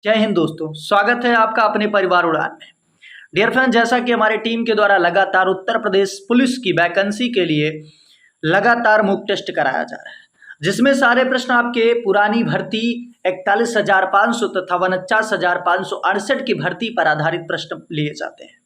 जय हिंद दोस्तों, स्वागत है आपका अपने परिवार उड़ान में। डियर फ्रेंड, जैसा कि हमारी टीम के द्वारा लगातार उत्तर प्रदेश पुलिस की वैकेंसी के लिए लगातार मॉक टेस्ट कराया जा रहा है, जिसमें सारे प्रश्न आपके पुरानी भर्ती 41,500 तथा 49,568 की भर्ती पर आधारित प्रश्न लिए जाते हैं।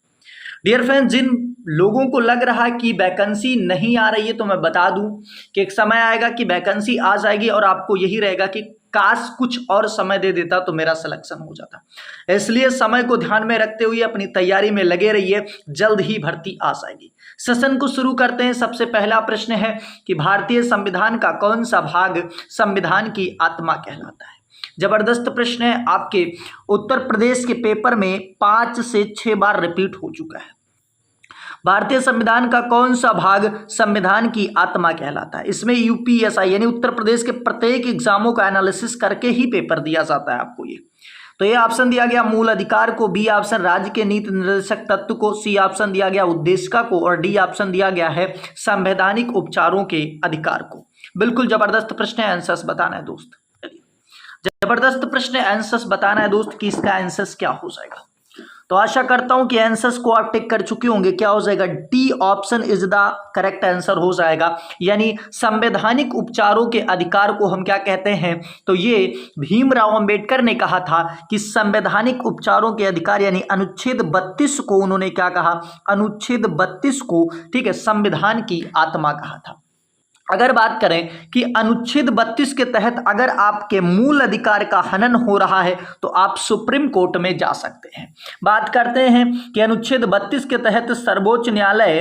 डियर फ्रेंड, जिन लोगों को लग रहा है कि वैकेंसी नहीं आ रही है, तो मैं बता दूं कि एक समय आएगा कि वैकेंसी आ जाएगी और आपको यही रहेगा कि काश कुछ और समय दे देता तो मेरा सिलेक्शन हो जाता। इसलिए समय को ध्यान में रखते हुए अपनी तैयारी में लगे रहिए, जल्द ही भर्ती आ जाएगी। सेशन को शुरू करते हैं। सबसे पहला प्रश्न है कि भारतीय संविधान का कौन सा भाग संविधान की आत्मा कहलाता है। जबरदस्त प्रश्न है, आपके उत्तर प्रदेश के पेपर में 5 से 6 बार रिपीट हो चुका है। भारतीय संविधान का कौन सा भाग संविधान की आत्मा कहलाता है। इसमें यूपीएसआई यानी उत्तर प्रदेश के प्रत्येक एग्जामों का एनालिसिस करके ही पेपर दिया जाता है आपको ये। तो ये ऑप्शन दिया गया मूल अधिकार को, बी ऑप्शन राज्य के नीति निर्देशक तत्व को, सी ऑप्शन दिया गया उद्देशिका को और डी ऑप्शन दिया गया है संवैधानिक उपचारों के अधिकार को। बिल्कुल जबरदस्त प्रश्न है, आंसर्स बताना है दोस्त। जबरदस्त प्रश्न है, आंसर्स बताना है दोस्त कि इसका आंसर्स क्या हो जाएगा। तो आशा करता हूं कि आंसर्स को आप टिक कर चुके होंगे। क्या हो जाएगा? D option is the correct answer हो जाएगा। यानी संवैधानिक उपचारों के अधिकार को हम क्या कहते हैं, तो ये भीमराव अंबेडकर ने कहा था कि संवैधानिक उपचारों के अधिकार यानी अनुच्छेद 32 को उन्होंने क्या कहा, अनुच्छेद 32 को, ठीक है, संविधान की आत्मा कहा था। अगर बात करें कि अनुच्छेद 32 के तहत अगर आपके मूल अधिकार का हनन हो रहा है तो आप सुप्रीम कोर्ट में जा सकते हैं। बात करते हैं कि अनुच्छेद 32 के तहत सर्वोच्च न्यायालय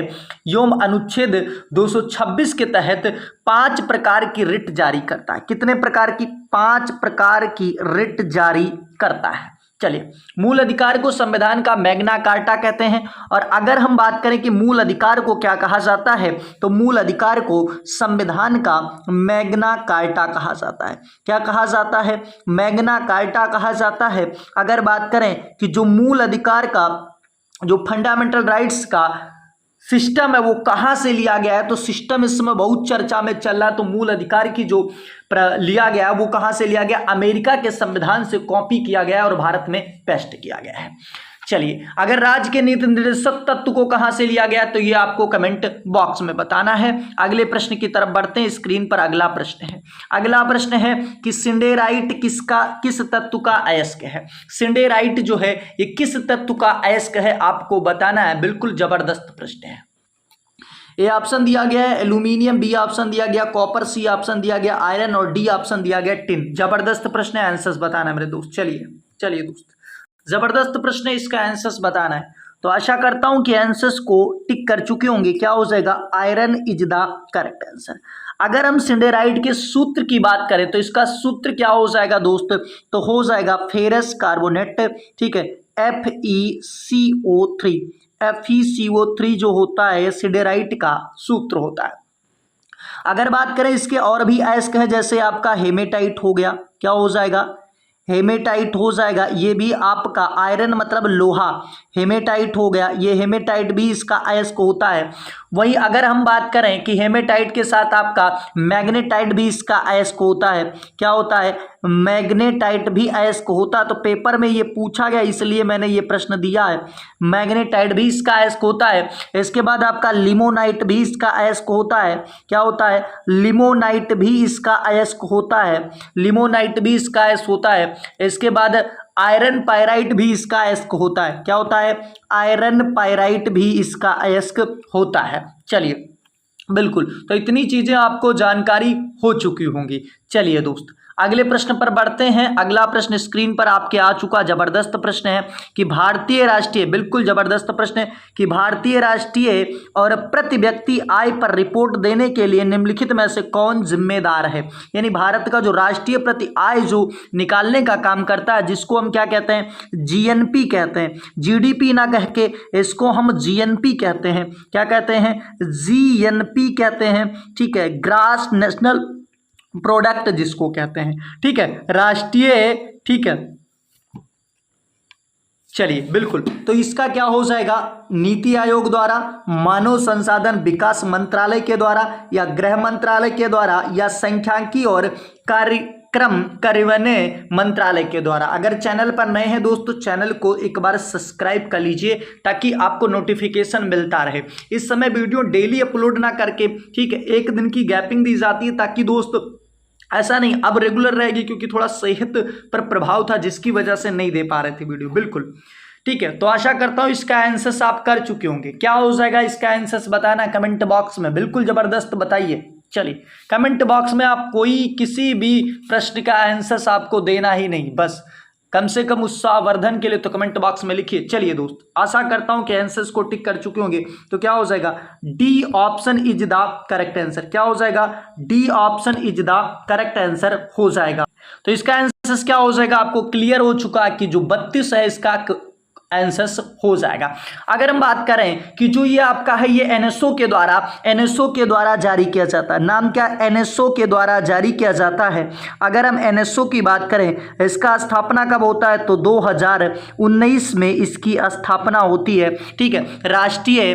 एवं अनुच्छेद 226 के तहत 5 प्रकार की रिट जारी करता है। कितने प्रकार की? 5 प्रकार की रिट जारी करता है। चलिए, मूल अधिकार को संविधान का मैग्ना कार्टा कहते हैं। और अगर हम बात करें कि मूल अधिकार को क्या कहा जाता है, तो मूल अधिकार को संविधान का मैग्ना कार्टा कहा जाता है। क्या कहा जाता है? मैग्ना कार्टा कहा जाता है। अगर बात करें कि जो मूल अधिकार का, जो फंडामेंटल राइट्स का सिस्टम है वो कहाँ से लिया गया है, तो सिस्टम इस समय बहुत चर्चा में चल रहा है। तो मूल अधिकार की जो लिया गया वो कहाँ से लिया गया? अमेरिका के संविधान से कॉपी किया गया और भारत में पेस्ट किया गया है। चलिए, अगर राज्य के नीति निर्देशक तत्व को कहां से लिया गया तो ये आपको कमेंट बॉक्स में बताना है। अगले प्रश्न की तरफ बढ़ते हैं। स्क्रीन पर अगला प्रश्न है। अगला प्रश्न है कि सिंडेराइट किस तत्व का अयस्क है। सिंडेराइट जो है ये किस तत्व का अयस्क है आपको बताना है। बिल्कुल जबरदस्त प्रश्न है। ए ऑप्शन दिया गया है एल्यूमिनियम, बी ऑप्शन दिया गया कॉपर, सी ऑप्शन दिया गया आयरन और डी ऑप्शन दिया गया टिन। जबरदस्त प्रश्न है, आंसर्स बताना है मेरे दोस्त। चलिए दोस्त, जबरदस्त प्रश्न है, इसका आंसर्स बताना है। तो आशा करता हूं कि आंसर्स को टिक कर चुके होंगे। क्या हो जाएगा? Iron is the correct answer. अगर हम सिंडेराइट के सूत्र की बात करें तो इसका सूत्र क्या हो जाएगा दोस्त, तो हो जाएगा फेरस कार्बोनेट, ठीक है, FeCO3। FeCO3 जो होता है सिंडेराइट का सूत्र होता है। अगर बात करें इसके और भी अयस्क है, जैसे आपका हेमेटाइट हो गया, क्या हो जाएगा? हेमेटाइट हो जाएगा। ये भी आपका आयरन मतलब लोहा, हेमेटाइट हो गया। ये हेमेटाइट भी इसका अयस्क होता है। वही अगर हम बात करें कि हेमेटाइट के साथ आपका मैग्नेटाइट भी इसका अयस्क होता है। क्या होता है? मैग्नेटाइट भी अयस्क होता है। तो पेपर में ये पूछा गया इसलिए मैंने ये प्रश्न दिया है। मैग्नेटाइट भी इसका अयस्क होता है। इसके बाद आपका लिमोनाइट भी इसका अयस्क होता है। क्या होता है? लिमोनाइट भी इसका अयस्क होता है। लिमोनाइट भी इसका अयस्क होता है। इसके बाद आयरन पायराइट भी इसका अयस्क होता है। क्या होता है? आयरन पायराइट भी इसका अयस्क होता है। चलिए, बिल्कुल, तो इतनी चीजें आपको जानकारी हो चुकी होंगी। चलिए दोस्त, अगले प्रश्न पर बढ़ते हैं। अगला प्रश्न स्क्रीन पर आपके आ चुका। जबरदस्त प्रश्न है कि भारतीय राष्ट्रीय, बिल्कुल जबरदस्त प्रश्न है कि भारतीय राष्ट्रीय और प्रति व्यक्ति आय पर रिपोर्ट देने के लिए निम्नलिखित में से कौन जिम्मेदार है। यानी भारत का जो राष्ट्रीय प्रति आय जो निकालने का काम करता है, जिसको हम क्या कहते हैं? GNP कहते हैं। GDP ना कह के इसको हम GNP कहते हैं। क्या कहते हैं? GNP कहते हैं, ठीक है, ग्रास नेशनल प्रोडक्ट जिसको कहते हैं, ठीक है, राष्ट्रीय, ठीक है। चलिए, बिल्कुल, तो इसका क्या हो जाएगा? नीति आयोग द्वारा, मानव संसाधन विकास मंत्रालय के द्वारा, या गृह मंत्रालय के द्वारा, या सांख्यिकी और क्रम कार्यान्वयन मंत्रालय के द्वारा। अगर चैनल पर नए हैं दोस्तों, चैनल को एक बार सब्सक्राइब कर लीजिए ताकि आपको नोटिफिकेशन मिलता रहे। इस समय वीडियो डेली अपलोड ना करके, ठीक है, एक दिन की गैपिंग दी जाती है ताकि दोस्त ऐसा नहीं, अब रेगुलर रहेगी क्योंकि थोड़ा सेहत पर प्रभाव था जिसकी वजह से नहीं दे पा रहे थे वीडियो। बिल्कुल ठीक है, तो आशा करता हूं इसका आंसर आप कर चुके होंगे। क्या हो जाएगा इसका आंसर बताना कमेंट बॉक्स में, बिल्कुल जबरदस्त बताइए। चलिए कमेंट बॉक्स में आप कोई किसी भी प्रश्न का आंसर आपको देना ही नहीं, बस कम से कम उत्साहवर्धन के लिए तो कमेंट बॉक्स में लिखिए। चलिए दोस्त, आशा करता हूं कि आंसर्स को टिक कर चुके होंगे। तो क्या हो जाएगा, D option is the correct answer. क्या हो जाएगा, D option is the correct answer हो जाएगा। तो इसका आंसर क्या हो जाएगा, आपको क्लियर हो चुका है कि जो 32 है इसका आंसर्स हो जाएगा। अगर हम बात करें कि जो ये आपका है ये एनएसओ के द्वारा जारी किया जाता है, नाम क्या, एनएसओ के द्वारा जारी किया जाता है। अगर हम एनएसओ की बात करें, इसका स्थापना कब होता है, तो 2019 में इसकी स्थापना होती है। ठीक है, राष्ट्रीय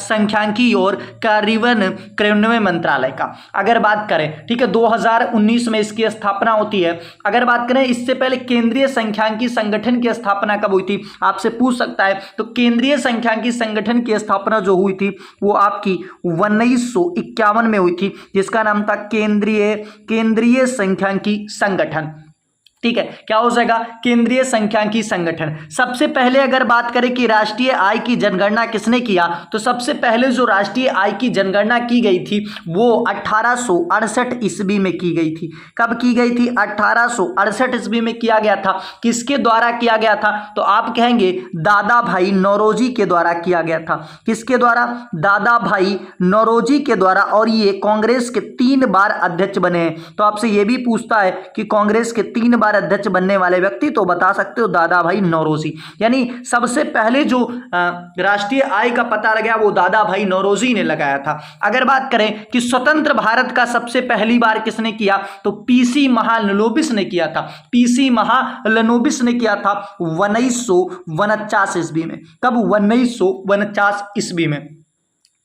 सांख्यिकी और कार्यान्वयन मंत्रालय का अगर बात करें, ठीक है, 2019 में इसकी स्थापना होती है। अगर बात करें इससे पहले केंद्रीय सांख्यिकी संगठन की स्थापना कब हुई थी, आपसे पूछ सकता है। तो केंद्रीय सांख्यिकी संगठन की स्थापना जो हुई थी वो आपकी 1951 में हुई थी, जिसका नाम था केंद्रीय सांख्यिकी संगठन। ठीक है, क्या हो जाएगा, केंद्रीय सांख्यिकी संगठन। सबसे पहले अगर बात करें कि राष्ट्रीय आय की जनगणना किसने किया, तो सबसे पहले जो राष्ट्रीय आय की जनगणना की गई थी वो 1868 ईस्वी में की गई थी। कब की गई थी, 1868 ईस्वी में किया गया था। किसके द्वारा किया गया था, तो आप कहेंगे दादा भाई नौरोजी के द्वारा किया गया था। किसके द्वारा, दादा भाई नौरोजी के द्वारा। और ये कांग्रेस के 3 बार अध्यक्ष बने हैं। तो आपसे ये भी पूछता है कि कांग्रेस के 3 बार अध्यक्ष बनने वाले व्यक्ति, तो बता सकते हो दादा भाई नौरोजी। यानी सबसे पहले जो राष्ट्रीय आय का पता लगाया वो दादा भाई नौरोजी ने लगाया था। अगर बात करें कि स्वतंत्र भारत का सबसे पहली बार किसने किया, तो पीसी महालनोबिस ने किया था। पीसी महालनोबिस ने किया था 1949 ईस्वी में। कब, 1949 ईस्वी में।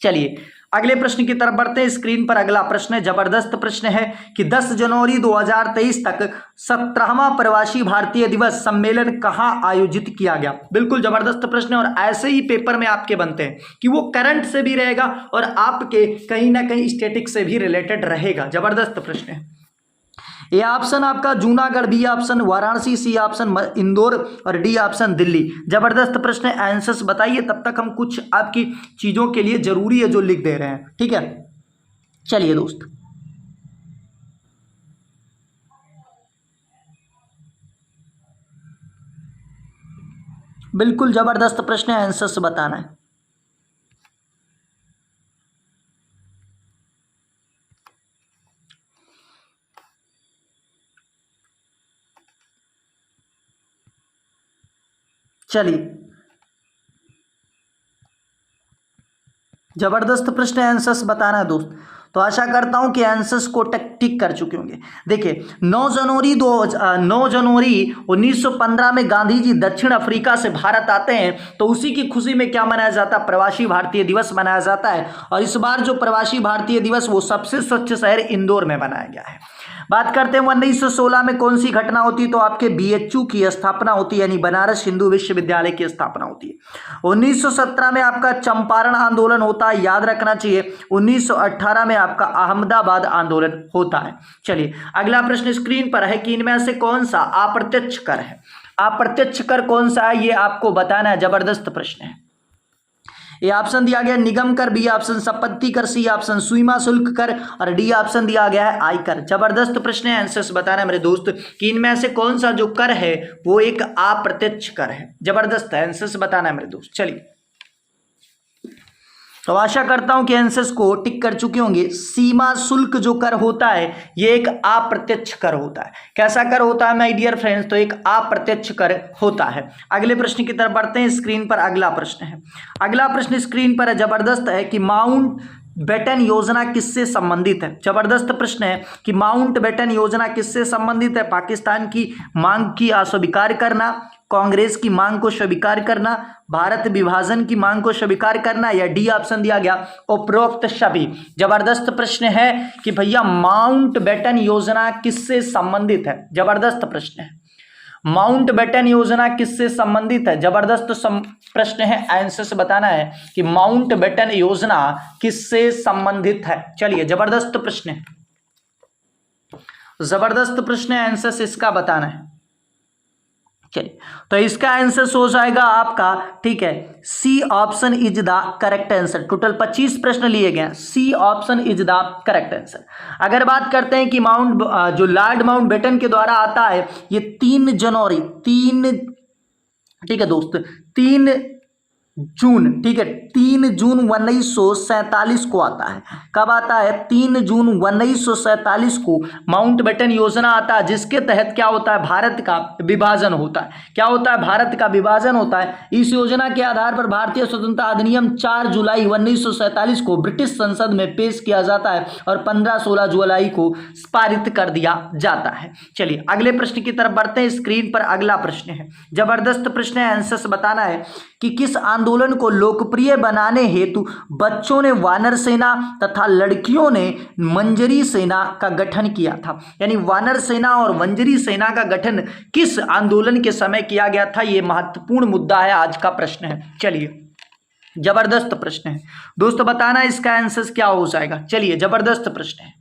चलिए अगले प्रश्न की तरफ बढ़ते हैं। स्क्रीन पर अगला प्रश्न है, जबरदस्त प्रश्न है कि 10 जनवरी 2023 तक 17वां प्रवासी भारतीय दिवस सम्मेलन कहां आयोजित किया गया। बिल्कुल जबरदस्त प्रश्न है और ऐसे ही पेपर में आपके बनते हैं कि वो करंट से भी रहेगा और आपके कहीं ना कहीं स्टैटिक से भी रिलेटेड रहेगा। जबरदस्त प्रश्न है। ए ऑप्शन आपका Junagadh, B option Varanasi, C option Indore और डी ऑप्शन दिल्ली। जबरदस्त प्रश्न है, आंसर्स बताइए। तब तक हम कुछ आपकी चीजों के लिए जरूरी है जो लिख दे रहे हैं। ठीक है, चलिए दोस्त, बिल्कुल जबरदस्त प्रश्न है, आंसर्स बताना है। चलिए जबरदस्त प्रश्न है, आंसर्स बताना है दोस्त। तो आशा करता हूं कि आंसर्स को टिक कर चुके होंगे। देखिए 9 जनवरी 1915 में गांधी जी दक्षिण अफ्रीका से भारत आते हैं, तो उसी की खुशी में क्या मनाया जाता है, प्रवासी भारतीय दिवस मनाया जाता है। और इस बार जो प्रवासी भारतीय दिवस वो सबसे स्वच्छ शहर इंदौर में बनाया गया है। बात करते हैं 1916 में कौन सी घटना होती है, तो आपके बीएचयू की स्थापना होती है, यानी बनारस हिंदू विश्वविद्यालय की स्थापना होती है। 1917 में आपका चंपारण आंदोलन होता है, याद रखना चाहिए। 1918 में आपका अहमदाबाद आंदोलन होता है। चलिए अगला प्रश्न स्क्रीन पर है कि इनमें से कौन सा अप्रत्यक्ष कर है। अप्रत्यक्ष कर कौन सा है ये आपको बताना है। जबरदस्त प्रश्न है। ए ऑप्शन दिया गया निगम कर, बी ऑप्शन संपत्ति कर, सी ऑप्शन सीमा शुल्क कर और डी ऑप्शन दिया गया है आयकर। जबरदस्त प्रश्न है, आंसर्स बताना है मेरे दोस्त कि इनमें से कौन सा जो कर है वो एक अप्रत्यक्ष कर है। जबरदस्त है, आंसर्स बताना है मेरे दोस्त। चलिए तो आशा करता हूं कि आंसर्स को टिक कर चुके होंगे। सीमा शुल्क जो कर होता है ये एक अप्रत्यक्ष कर होता है। कैसा कर होता है माय डियर फ्रेंड्स, तो एक अप्रत्यक्ष कर होता है। अगले प्रश्न की तरफ बढ़ते हैं। स्क्रीन पर अगला प्रश्न है। अगला प्रश्न स्क्रीन पर है, जबरदस्त है कि माउंट बेटन योजना किससे संबंधित है। जबरदस्त प्रश्न है कि माउंट बेटन योजना किससे संबंधित है। पाकिस्तान की मांग की अस्वीकार करना, कांग्रेस की मांग को स्वीकार करना, भारत विभाजन की मांग को स्वीकार करना, या डी ऑप्शन दिया गया उपरोक्त सभी। जबरदस्त प्रश्न है कि भैया माउंटबेटन योजना किससे संबंधित है? जबरदस्त प्रश्न है, माउंटबेटन योजना किससे संबंधित है? जबरदस्त प्रश्न है, आंसर से बताना है कि माउंटबेटन योजना किससे संबंधित है। चलिए जबरदस्त प्रश्न है, जबरदस्त प्रश्न है, आंसर से इसका बताना है। चलिए तो इसका आंसर हो जाएगा आपका, ठीक है, C option is the correct answer. Total 25 प्रश्न लिए गए, C option is the correct answer. अगर बात करते हैं कि जो लॉर्ड माउंटबेटन के द्वारा आता है, ये 3 जनवरी, ठीक है दोस्त, 3 जून, ठीक है, 3 जून 1947 को आता है। कब आता है? 3 जून 1947 को माउंटबेटन योजना आता है, जिसके तहत क्या होता है? भारत का विभाजन होता है। क्या होता है? भारत का विभाजन होता है। इस योजना के आधार पर भारतीय स्वतंत्रता अधिनियम 4 जुलाई 1947 को ब्रिटिश संसद में पेश किया जाता है और 15-16 जुलाई को पारित कर दिया जाता है। चलिए अगले प्रश्न की तरफ बढ़ते हैं। स्क्रीन पर अगला प्रश्न है, जबरदस्त प्रश्न है, आंसर से बताना है कि किस आंदोलन को लोकप्रिय बनाने हेतु बच्चों ने वानर सेना तथा लड़कियों ने मंजरी सेना का गठन किया था। यानी वानर सेना और मंजरी सेना का गठन किस आंदोलन के समय किया गया था? यह महत्वपूर्ण मुद्दा है, आज का प्रश्न है। चलिए जबरदस्त प्रश्न है दोस्तों, बताना इसका आंसर क्या हो जाएगा। चलिए जबरदस्त प्रश्न है।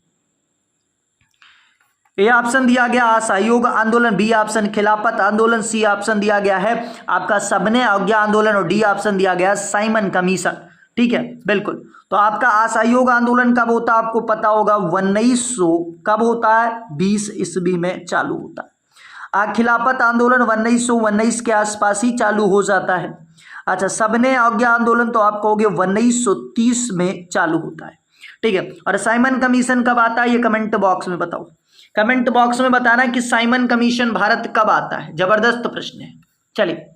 ए ऑप्शन दिया गया असहयोग आंदोलन, बी ऑप्शन खिलाफत आंदोलन, सी ऑप्शन दिया गया है आपका सबने आज्ञा आंदोलन, और डी ऑप्शन दिया गया साइमन कमीशन। ठीक है, बिल्कुल। तो आपका असहयोग आंदोलन कब होता है? आपको पता होगा 1900 कब होता है? 20 ईस्वी में चालू होता है। खिलाफत आंदोलन 1919 के आसपास ही चालू हो जाता है। अच्छा, सबने आज्ञा आंदोलन तो आप कहोगे 1930 में चालू होता है। ठीक है, और साइमन कमीशन कब आता है? ये कमेंट बॉक्स में बताओ, कमेंट बॉक्स में बताना कि साइमन कमीशन भारत कब आता है। जबरदस्त प्रश्न है। चलिए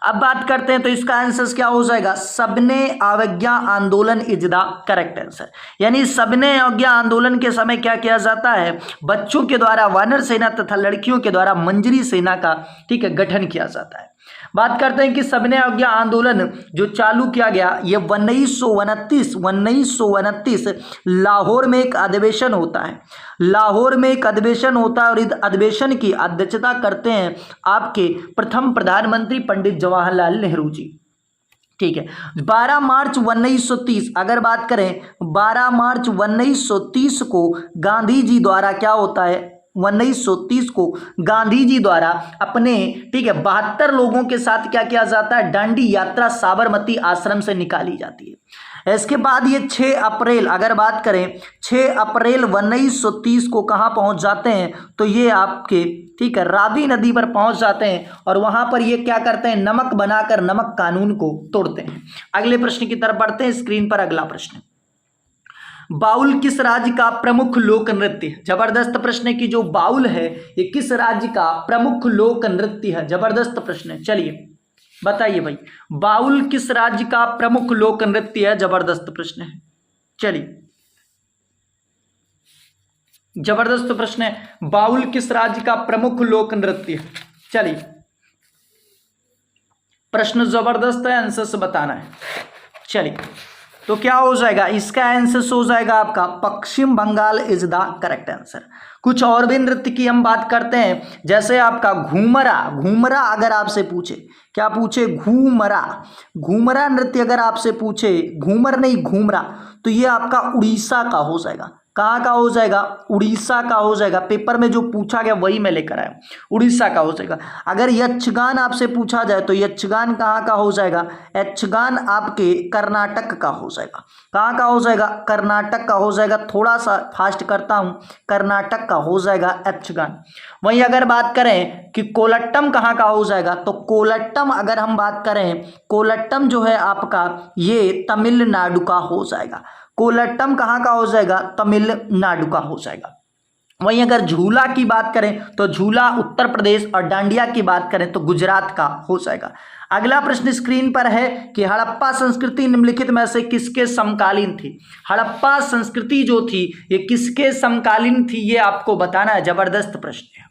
अब बात करते हैं, तो इसका आंसर क्या हो जाएगा? सबने आज्ञा आंदोलन इज द करेक्ट आंसर। यानी सबने आज्ञा आंदोलन के समय क्या किया जाता है? बच्चों के द्वारा वानर सेना तथा लड़कियों के द्वारा मंजरी सेना का, ठीक है, गठन किया जाता है। बात करते हैं कि सबने आज्ञा आंदोलन जो चालू किया गया, ये 1929 लाहौर में एक अधिवेशन होता है। लाहौर में एक अधिवेशन होता है और इस अधिवेशन की अध्यक्षता करते हैं आपके प्रथम प्रधानमंत्री पंडित जवाहरलाल नेहरू जी। ठीक है, 12 मार्च 1930 अगर बात करें, 12 मार्च 1930 को गांधी जी द्वारा क्या होता है? 1930 को गांधी जी द्वारा अपने, ठीक है, 72 लोगों के साथ क्या किया जाता है? दांडी यात्रा साबरमती आश्रम से निकाली जाती है। इसके बाद ये 6 अप्रैल अगर बात करें, 6 अप्रैल 1930 को कहाँ पहुंच जाते हैं? तो ये आपके, ठीक है, रावी नदी पर पहुंच जाते हैं और वहां पर ये क्या करते हैं? नमक बनाकर नमक कानून को तोड़ते हैं। अगले प्रश्न की तरफ बढ़ते हैं। स्क्रीन पर अगला प्रश्न, बाउल किस राज्य का प्रमुख लोक नृत्य है? जबरदस्त प्रश्न है कि जो बाउल है ये किस राज्य का प्रमुख लोक नृत्य है? जबरदस्त प्रश्न है। चलिए बताइए भाई, बाउल किस राज्य का प्रमुख लोक नृत्य है? जबरदस्त प्रश्न है। चलिए जबरदस्त प्रश्न है, बाउल किस राज्य का प्रमुख लोक नृत्य है? चलिए प्रश्न जबरदस्त है, आंसर से बताना है। चलिए तो क्या हो जाएगा? इसका आंसर हो जाएगा आपका Paschim Bangal is the correct answer. कुछ और भी नृत्य की हम बात करते हैं, जैसे आपका घूमरा। घूमरा अगर आपसे पूछे, क्या पूछे? घूमरा। घूमरा नृत्य अगर आपसे पूछे, घूमर नहीं घूमरा, तो ये आपका उड़ीसा का हो जाएगा। कहाँ का हो जाएगा? उड़ीसा का हो जाएगा। पेपर में जो पूछा गया वही मैं लेकर आया, उड़ीसा का हो जाएगा। अगर यक्षगान आपसे पूछा जाए तो यक्षगान कहाँ का हो जाएगा? यक्षगान आपके कर्नाटक का हो जाएगा। कहाँ का हो जाएगा? कर्नाटक का हो जाएगा। थोड़ा सा फास्ट करता हूँ, कर्नाटक का हो जाएगा यक्षगान। वहीं अगर बात करें कि कोलट्टम कहाँ का हो जाएगा, तो कोलट्टम अगर हम बात करें, कोलट्टम जो है आपका ये तमिलनाडु का हो जाएगा। कोलट्टम कहाँ का हो जाएगा? तमिलनाडु का हो जाएगा। वहीं अगर झूला की बात करें तो झूला उत्तर प्रदेश, और डांडिया की बात करें तो गुजरात का हो जाएगा। अगला प्रश्न स्क्रीन पर है कि हड़प्पा संस्कृति निम्नलिखित में से किसके समकालीन थी? हड़प्पा संस्कृति जो थी ये किसके समकालीन थी, ये आपको बताना है। जबरदस्त प्रश्न है।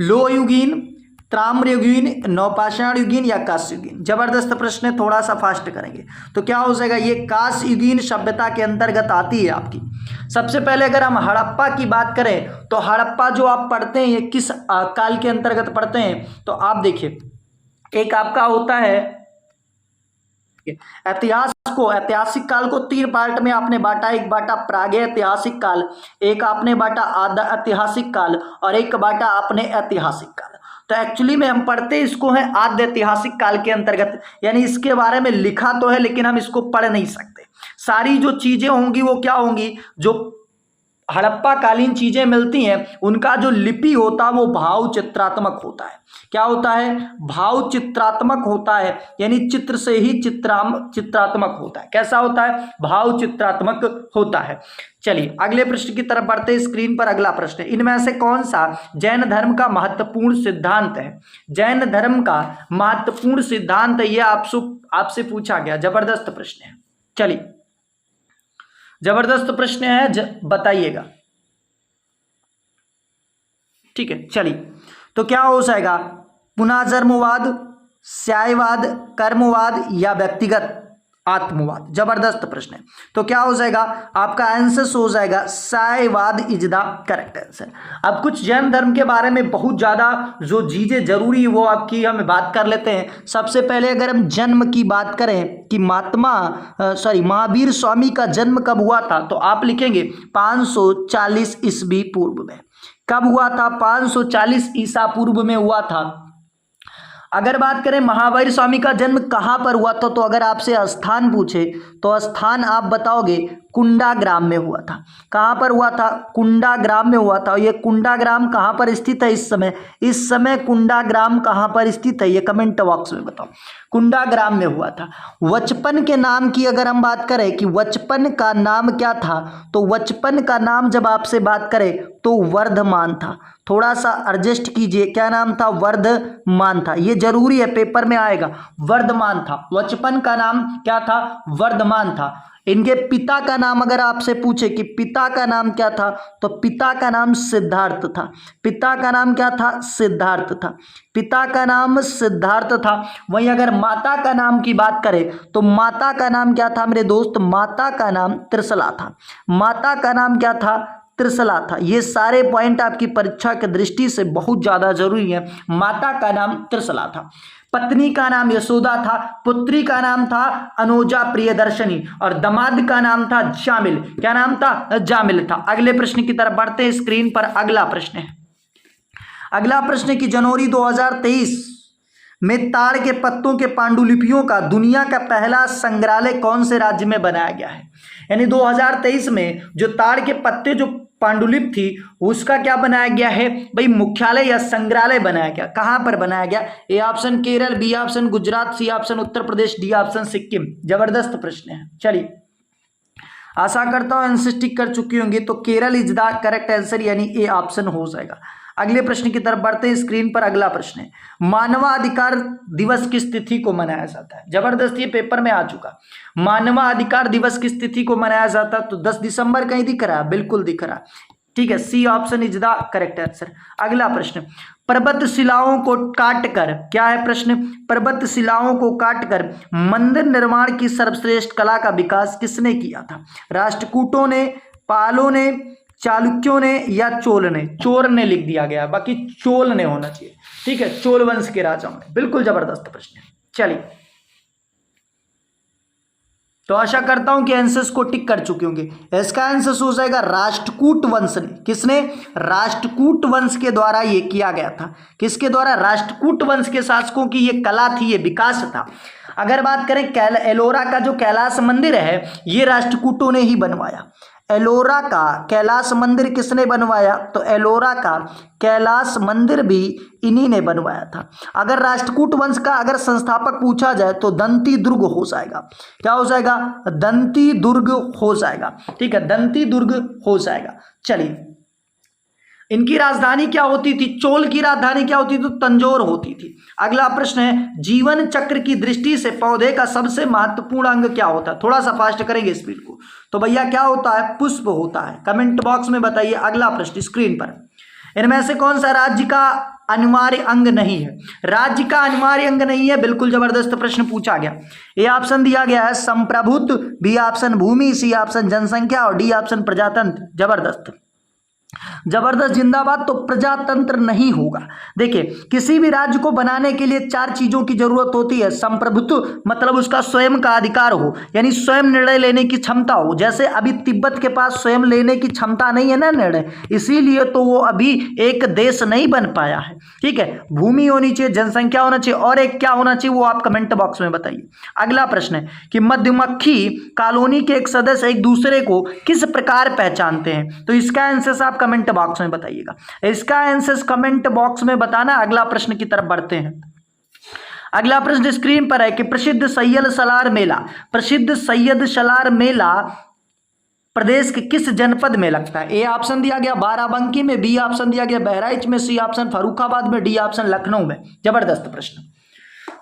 लोयुगीन, ताम्रयुगीन, नवपाषाण युगीन या कांस्य युगीन? जबरदस्त प्रश्न है, थोड़ा सा फास्ट करेंगे तो क्या हो जाएगा, ये कांस्य युगीन सभ्यता के अंतर्गत आती है आपकी। सबसे पहले अगर हम हड़प्पा की बात करें तो हड़प्पा जो आप पढ़ते हैं ये किस काल के अंतर्गत पढ़ते हैं, तो आप देखिए एक आपका होता है इतिहास को, ऐतिहासिक काल को 3 पार्ट में आपने बांटा, एक बांटा प्रागैतिहासिक काल, एक आपने बांटा आद्य ऐतिहासिक काल और एक बांटा आपने ऐतिहासिक काल। तो एक्चुअली में हम पढ़ते इसको है आद्य ऐतिहासिक काल के अंतर्गत, यानी इसके बारे में लिखा तो है लेकिन हम इसको पढ़ नहीं सकते। सारी जो चीजें होंगी वो क्या होंगी, जो हड़प्पा कालीन चीजें मिलती हैं उनका जो लिपि होता है वो भाव चित्रात्मक होता है। क्या होता है, भाव चित्रात्मक होता है, यानी चित्र से ही चित्रात्मक होता है। कैसा होता है, भाव चित्रात्मक होता है। चलिए अगले प्रश्न की तरफ बढ़ते हैं। स्क्रीन पर अगला प्रश्न है, इनमें से कौन सा जैन धर्म का महत्वपूर्ण सिद्धांत है? जैन धर्म का महत्वपूर्ण सिद्धांत ये आपसे पूछा गया। जबरदस्त प्रश्न है, चलिए जबरदस्त प्रश्न है, बताइएगा। ठीक है, चलिए तो क्या हो जाएगा, पुनर्जन्मवाद, न्यायवाद, कर्मवाद या व्यक्तिगत आत्मवाद? जबरदस्त प्रश्न है। तो क्या हो जाएगा, आपका आंसर हो जाएगा न्यायवाद इज द करेक्ट आंसर। अब कुछ जैन धर्म के बारे में बहुत ज़्यादा जो चीज़ें जरूरी है वो आपकी हम बात कर लेते हैं। सबसे पहले अगर हम जन्म की बात करें कि महावीर स्वामी का जन्म कब हुआ था, तो आप लिखेंगे 540 ईस्वी पूर्व में। कब हुआ था, 540 ईसा पूर्व में हुआ था। अगर बात करें महावीर स्वामी का जन्म कहाँ पर हुआ था, तो अगर आपसे स्थान पूछे तो स्थान आप बताओगे कुंडाग्राम में हुआ था। कहाँ पर हुआ था, कुंडाग्राम में हुआ था। ये कुंडाग्राम कहाँ पर स्थित है इस समय कुंडाग्राम कहाँ पर स्थित है, ये कमेंट बॉक्स में बताओ। कुंडाग्राम में हुआ था। वचपन के नाम की अगर हम बात करें कि वचपन का नाम क्या था, तो वचपन का नाम जब आपसे बात करें तो वर्धमान था। थोड़ा सा एडजस्ट कीजिए, क्या नाम था, वर्धमान था। ये जरूरी है, पेपर में आएगा। वर्धमान था, वचपन का नाम क्या था, वर्धमान था। इनके पिता का नाम अगर आपसे पूछे कि पिता का नाम क्या था, तो पिता का नाम सिद्धार्थ था। पिता का नाम क्या था, सिद्धार्थ था। पिता का नाम सिद्धार्थ था। वहीं अगर माता का नाम की बात करें तो माता का नाम क्या था मेरे दोस्त, माता का नाम त्रिशला था। माता का नाम क्या था, त्रिशला था। ये सारे पॉइंट आपकी परीक्षा की दृष्टि से बहुत ज्यादा जरूरी है। माता का नाम त्रिशला था, पत्नी का नाम यशोदा था, पुत्री का नाम था अनुजा प्रियदर्शनी और दामाद का नाम था जामिल। क्या नाम था, जामिल था। अगले प्रश्न की तरफ बढ़ते हैं। स्क्रीन पर अगला प्रश्न है। अगला प्रश्न की जनवरी 2023 में ताड़ के पत्तों के पांडुलिपियों का दुनिया का पहला संग्रहालय कौन से राज्य में बनाया गया है? यानी 2023 में जो ताड़ के पत्ते जो पांडुलिपि थी उसका क्या बनाया गया है भाई, मुख्यालय या संग्रहालय बनाया गया। कहां पर बनाया गया? A option Kerala, B option Gujarat, C option Uttar Pradesh, D option Sikkim. जबरदस्त प्रश्न है। चलिए आशा करता हूं आंसर टिक कर चुकी होंगी, तो Kerala is the correct answer, यानी ए ऑप्शन हो जाएगा। अगले प्रश्न की तरफ बढ़ते हैं। स्क्रीन पर अगला प्रश्न है, मानवाधिकार दिवस किस तिथि को मनाया जाता है? जबरदस्त, ये पेपर में आ चुका। मानवाधिकार दिवस किस तिथि को मनाया जाता है? तो 10 दिसंबर कहीं दिख रहा है, बिल्कुल दिख रहा है। ठीक है, C option is the correct answer. अगला प्रश्न, पर्वत शिलाओं को काटकर, क्या है प्रश्न, पर्वत शिलाओं को काटकर मंदिर निर्माण की सर्वश्रेष्ठ कला का विकास किसने किया था? राष्ट्रकूटों ने, पालों ने, चालुक्यों ने या चोल ने? चोर ने लिख दिया गया, बाकी चोल ने होना चाहिए। ठीक है, चोल वंश के राजाओं ने। बिल्कुल जबरदस्त प्रश्न है। चलिए तो आशा करता हूं कि आंसर्स को टिक कर चुके होंगे। इसका आंसर हो जाएगा राष्ट्रकूट वंश ने। किसने? राष्ट्रकूट वंश के द्वारा ये किया गया था। किसके द्वारा? राष्ट्रकूट वंश के शासकों की ये कला थी, ये विकास था। अगर बात करें एलोरा का जो कैलाश मंदिर है, ये राष्ट्रकूटों ने ही बनवाया। एलोरा का कैलाश मंदिर किसने बनवाया? तो एलोरा का कैलाश मंदिर भी इन्हीं ने बनवाया था। अगर राष्ट्रकूट वंश का अगर संस्थापक पूछा जाए तो दंती दुर्ग हो जाएगा। क्या हो जाएगा? दंती दुर्ग हो जाएगा। ठीक है, दंती दुर्ग हो जाएगा। चलिए, इनकी राजधानी क्या होती थी? चोल की राजधानी क्या होती थी? तो तंजौर होती थी। अगला प्रश्न है, जीवन चक्र की दृष्टि से पौधे का सबसे महत्वपूर्ण अंग क्या होता है? थोड़ा सा फास्ट करेंगे स्पीड को। तो भैया क्या होता है? पुष्प होता है। कमेंट बॉक्स में बताइए। अगला प्रश्न स्क्रीन पर, इनमें से कौन सा राज्य का अनिवार्य अंग नहीं है? राज्य का अनिवार्य अंग नहीं है, बिल्कुल जबरदस्त प्रश्न पूछा गया। ए ऑप्शन दिया गया है संप्रभुत्व, बी ऑप्शन भूमि, सी ऑप्शन जनसंख्या और डी ऑप्शन प्रजातंत्र। जबरदस्त जबरदस्त जिंदाबाद। तो प्रजातंत्र नहीं होगा। देखिए, किसी भी राज्य को बनाने के लिए 4 चीजों की जरूरत होती है। संप्रभुत्व मतलब उसका स्वयं का अधिकार हो, यानी स्वयं निर्णय लेने की क्षमता हो। जैसे अभी तिब्बत के पास स्वयं लेने की क्षमता नहीं है ना निर्णय, इसीलिए तो वो अभी एक देश नहीं बन पाया है। ठीक है, भूमि होनी चाहिए, जनसंख्या होना चाहिए, और एक क्या होना चाहिए वो आप कमेंट बॉक्स में बताइए। अगला प्रश्न है कि मधुमक्खी कॉलोनी के एक सदस्य एक दूसरे को किस प्रकार पहचानते हैं? तो इसका आंसर आप कमेंट बॉक्स में बताइएगा। इसका आंसर कमेंट बॉक्स में बताना। अगला प्रश्न की तरफ बढ़ते हैं। अगला प्रश्न स्क्रीन पर है कि प्रसिद्ध सैयद सलार मेला, प्रसिद्ध सैयद सलार मेला प्रदेश के किस जनपद में लगता है? ए ऑप्शन दिया गया बाराबंकी में, बी ऑप्शन दिया गया बहराइच में, सी ऑप्शन फर्रुखाबाद में, डी ऑप्शन लखनऊ में। जबरदस्त प्रश्न,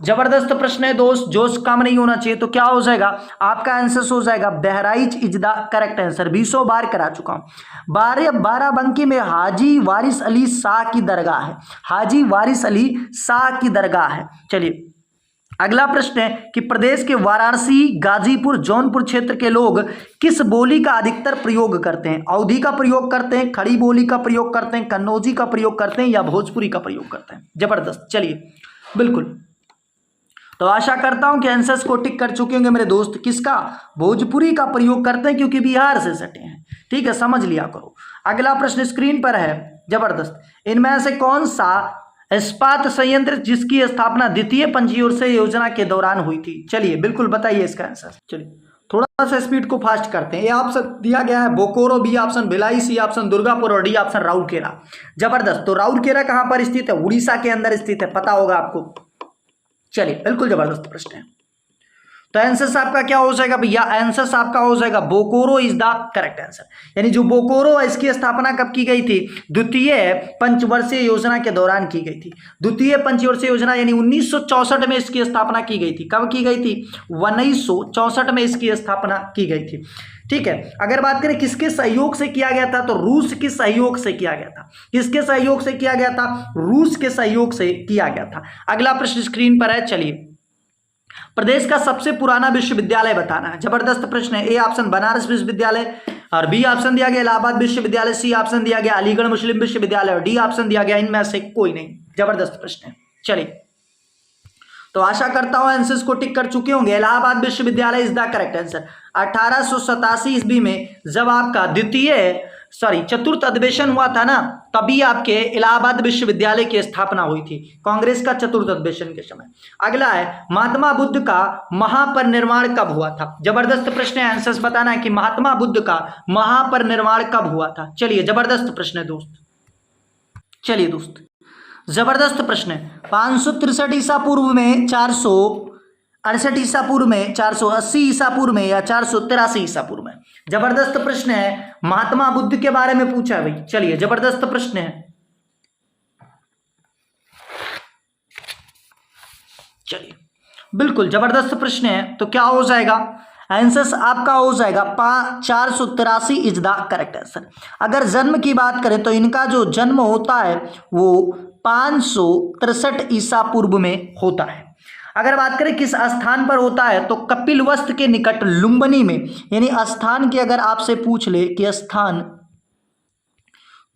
जबरदस्त प्रश्न है दोस्त। जोश कम नहीं होना चाहिए। तो क्या हो जाएगा आपका आंसर? हो जाएगा Bahraich is the correct answer. 20 बार करा चुका हूं। बाराबंकी में हाजी वारिस अली शाह की दरगाह है, हाजी वारिस अली शाह की दरगाह है। चलिए अगला प्रश्न है कि प्रदेश के वाराणसी, गाजीपुर, जौनपुर क्षेत्र के लोग किस बोली का अधिकतर प्रयोग करते हैं? अवधी का प्रयोग करते हैं, खड़ी बोली का प्रयोग करते हैं, कन्नौजी का प्रयोग करते हैं, या भोजपुरी का प्रयोग करते हैं? जबरदस्त। चलिए बिल्कुल, तो आशा करता हूं कि आंसर्स को टिक कर चुके होंगे मेरे दोस्त। किसका? भोजपुरी का प्रयोग करते हैं, क्योंकि बिहार से सटे हैं। ठीक है, समझ लिया करो। अगला प्रश्न स्क्रीन पर है। जबरदस्त। इनमें से कौन सा इस्पात संयंत्र जिसकी स्थापना द्वितीय पंचवर्षीय योजना के दौरान हुई थी? चलिए बिल्कुल बताइए इसका आंसर। चलिए थोड़ा सा स्पीड को फास्ट करते हैं। ए ऑप्शन दिया गया है Bokaro, B option Bhilai, C option Durgapur और डी ऑप्शन राउरकेला। जबरदस्त। तो राउरकेला कहां पर स्थित है? उड़ीसा के अंदर स्थित है, पता होगा आपको। चलिए बिल्कुल जबरदस्त प्रश्न है। तो आंसर आपका क्या हो जाएगा भैया? आंसर आपका हो जाएगा Bokaro is the correct answer. यानी जो बोकोरो है इसकी स्थापना कब की गई थी? द्वितीय पंचवर्षीय योजना के दौरान की गई थी। द्वितीय पंचवर्षीय योजना यानी 1964 में इसकी स्थापना की गई थी। कब की गई थी? 1964 में इसकी स्थापना की गई थी। ठीक है, अगर बात करें किसके सहयोग से किया गया था, तो रूस के सहयोग से किया गया था। किसके सहयोग से किया गया था? रूस के सहयोग से किया गया था। अगला प्रश्न स्क्रीन पर है। चलिए प्रदेश का सबसे पुराना विश्वविद्यालय बताना है। जबरदस्त प्रश्न है। ए ऑप्शन बनारस विश्वविद्यालय, और बी ऑप्शन दिया गया इलाहाबाद विश्वविद्यालय, सी ऑप्शन दिया गया अलीगढ़ मुस्लिम विश्वविद्यालय और डी ऑप्शन दिया गया इनमें से कोई नहीं। जबरदस्त प्रश्न है। चलिए तो आशा करता हूं आंसर्स को टिक कर चुके होंगे। इलाहाबाद विश्वविद्यालय इज द करेक्ट आंसर। 1887 ईस्वी में जब आपका चतुर्थ अधिवेशन हुआ था ना, तभी आपके इलाहाबाद विश्वविद्यालय की स्थापना हुई थी, कांग्रेस का चतुर्थ अधिवेशन के समय। अगला है महात्मा बुद्ध का महापरिनिर्वाण कब हुआ था? जबरदस्त प्रश्न है। आंसर्स बताना है कि महात्मा बुद्ध का महापरिनिर्वाण कब हुआ था। चलिए जबरदस्त प्रश्न है दोस्त। चलिए दोस्त जबरदस्त प्रश्न है। 563 ईसा पूर्व में, 468 ईसा पूर्व में, 480 ईसा पूर्व में, या 483 ईसा पूर्व में? जबरदस्त प्रश्न है। महात्मा बुद्ध के बारे में पूछा है भाई। चलिए जबरदस्त प्रश्न है। चलिए बिल्कुल जबरदस्त प्रश्न है। तो क्या हो जाएगा आंसर? आपका हो जाएगा 483 इज द करेक्ट आंसर। अगर जन्म की बात करें तो इनका जो जन्म होता है वो 563 ईसा पूर्व में होता है। अगर बात करें किस स्थान पर होता है, तो कपिलवस्तु के निकट लुम्बिनी में। यानी स्थान की अगर आपसे पूछ ले कि स्थान,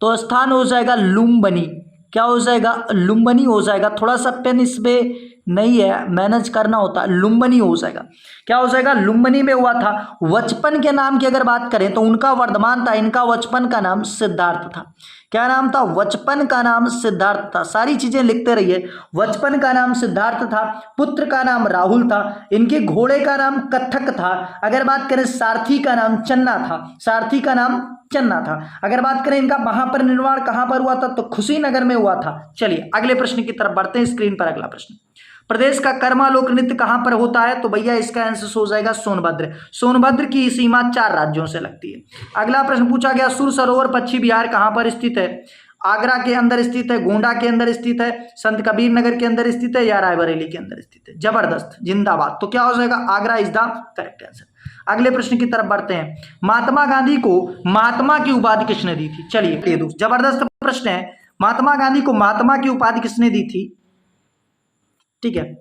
तो स्थान हो जाएगा लुम्बिनी। क्या हो जाएगा? लुम्बिनी हो जाएगा। थोड़ा सा पेन इसमें नहीं है, मैनेज करना होता है। लुम्बिनी हो जाएगा। क्या हो जाएगा? लुम्बिनी में हुआ था। बचपन के नाम की अगर बात करें तो उनका वर्धमान था, इनका बचपन का नाम सिद्धार्थ था। क्या नाम था? बचपन का नाम सिद्धार्थ था। सारी चीजें लिखते रहिए। बचपन का नाम सिद्धार्थ था, पुत्र का नाम राहुल था, इनके घोड़े का नाम कथक था। अगर बात करें सारथी का नाम चन्ना था, सारथी का नाम चन्ना था। अगर बात करें इनका महापरिनिर्वाण कहां पर हुआ था, तो कुशीनगर में हुआ था। चलिए अगले प्रश्न की तरफ बढ़ते हैं। स्क्रीन पर अगला प्रश्न। प्रदेश का कर्मा लोक नृत्य कहां पर होता है? तो भैया इसका आंसर हो जाएगा सोनभद्र। सोनभद्र की सीमा 4 राज्यों से लगती है। अगला प्रश्न पूछा गया सुर सरोवर पश्चिम बिहार कहां पर स्थित है? आगरा के अंदर स्थित है, गोंडा के अंदर स्थित है, संत कबीर नगर के अंदर स्थित है, या रायबरेली के अंदर स्थित है? जबरदस्त जिंदाबाद। तो क्या हो जाएगा? Agra is the correct answer. अगले प्रश्न की तरफ बढ़ते हैं। महात्मा गांधी को महात्मा की उपाधि किसने दी थी? चलिए जबरदस्त प्रश्न है। महात्मा गांधी को महात्मा की उपाधि किसने दी थी? ठीक है,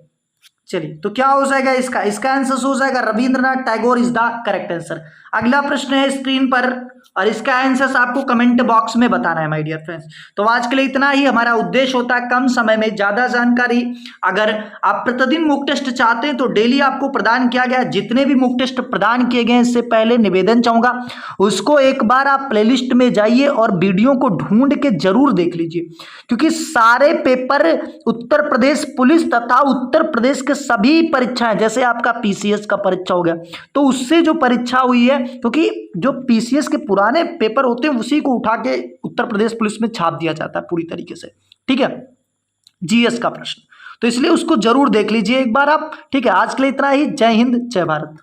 चलिए तो क्या हो जाएगा इसका आंसर हो जाएगा Rabindranath Tagore is the correct answer. अगला प्रश्न है स्क्रीन पर और इसका आंसर आपको कमेंट बॉक्स में बताना है माय डियर फ्रेंड्स। तो आज के लिए इतना ही। हमारा उद्देश्य होता है कम समय में ज्यादा जानकारी। अगर आप प्रतिदिन मॉक टेस्ट चाहते हैं तो डेली आपको प्रदान किया गया जितने भी मॉक टेस्ट प्रदान किए गए, इससे पहले निवेदन चाहूंगा उसको एक बार आप प्लेलिस्ट में जाइए और वीडियो को ढूंढ के जरूर देख लीजिए, क्योंकि सारे पेपर उत्तर प्रदेश पुलिस तथा उत्तर प्रदेश के सभी परीक्षाएं, जैसे आपका पीसीएस का परीक्षा हो गया तो उससे जो परीक्षा हुई है, क्योंकि जो पीसीएस के पुराने पेपर होते हैं उसी को उठा के उत्तर प्रदेश पुलिस में छाप दिया जाता है पूरी तरीके से। ठीक है, जीएस का प्रश्न, तो इसलिए उसको जरूर देख लीजिए एक बार आप। ठीक है, आज के लिए इतना ही। जय हिंद, जय भारत।